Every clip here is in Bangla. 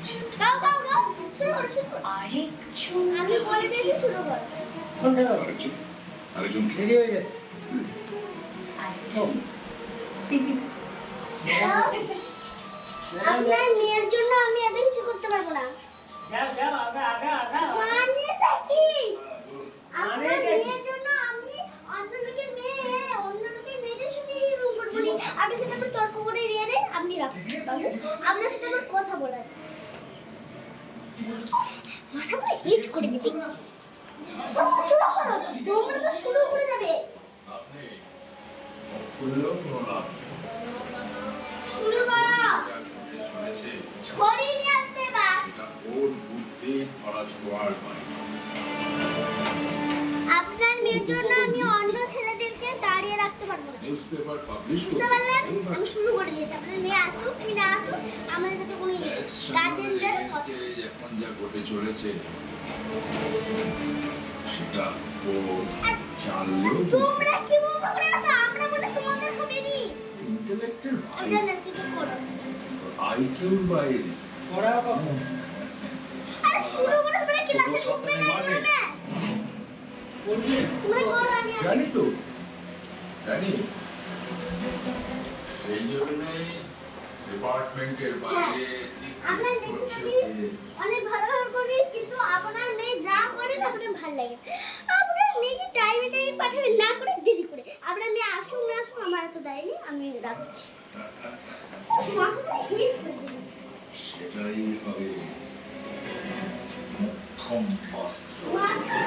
উচিত। গাও গাও গাও শুরু করো শুরু করো। আরেকজন আমি বলে দিয়েছি শুরু করো। কোনটা আরেকজন কি? দেরি হয়ে যাচ্ছে। আরেকজন আপনার মেয়ের জন্য আমি এত কিছু করতে পারবো না। যাও যাও আগা আগা আগা। মানেটা কি? আপনার মানেটা কি? মেয়ের জন্য আমি অন্য লোকের মেয়েদের সাথে এরকম করবো না। আপনার সাথে আমার তর্ক করে এড়িয়ে দেয়, আপনি রাখুন বাবু। আপনার সাথে আমার কথা বলার মাথা পুরো হিট করে দিবি। শুরু করো, তোমরা তো শুরু করে যাবে। আপনি খুললেও কোনো লাভ নেই। শুরু করো, যা ঘটে চলেছে ছড়িয়ে নিয়ে আসতে বা এটা ওর বুদ্ধির ধরা ছোঁয়ার বাইরে। আপনার মেয়ের জন্য আমি অন্য ছেলেদেরকে দাঁড়িয়ে রাখতে পারবো না। নিউজ পেপার পাবলিশ বুঝতে পারলেন? আমি শুরু করে দিয়েছি। আপনার মেয়ে আসুক কি না আসুক, আমাদের যাতে কোনো গার্জেনদের কথা। এখন যা ঘটে চলেছে সেটা ও জানলেও তোমরা কি বলতে করে আছো? আমরা বলে তোমাদের হবে নি। ইন্টেলেক্টের এটা বাইরে, নাকি তো করো। আইকিউর বাইরে। পড়াও কখন? আরে শুরু করে তোমরা ক্লাসে ঢুকবে না এখানে। পড়বে? তোমরা করো, আমি আসি। জানি তো, জানি। সেই জন্যই ডিপার্টমেন্টের বাইরে আপনার মেয়ের সাথে আমি অনেক ভালো করি, কিন্তু আপনার মেয়ে যা করে না আপনার ভালো লাগে। আপনার মেয়ে টাইমে পাঠাবে না করে দেরি করে। আপনার মেয়ে আসুক না আসুক আমার এত দায় নেই, আমি রাখছি। মাথাটা হিট করে দিবি। সেটাই হবে মোক্ষম অস্ত্র। মাথা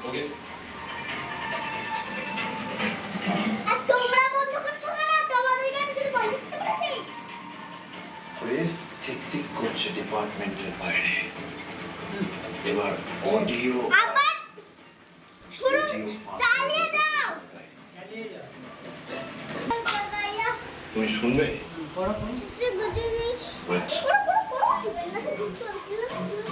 ওকে, আর তোমরা বন্ধ করছো না, তোমাদের গান কিছু বন্ধ করতে পেরেছি। প্রেস ঠিক করছে ডিপার্টমেন্টের বাইরে। এবার অডিও আবার শুরু চালিয়ে দাও। চালিয়ে যাও। বাবাইয়া তুমি শুনবে? পড়া কোন? সুসু গুজুরি আচ্ছা করো করো করো। ক্লাসে ঢুকতে হবে, ক্লাসে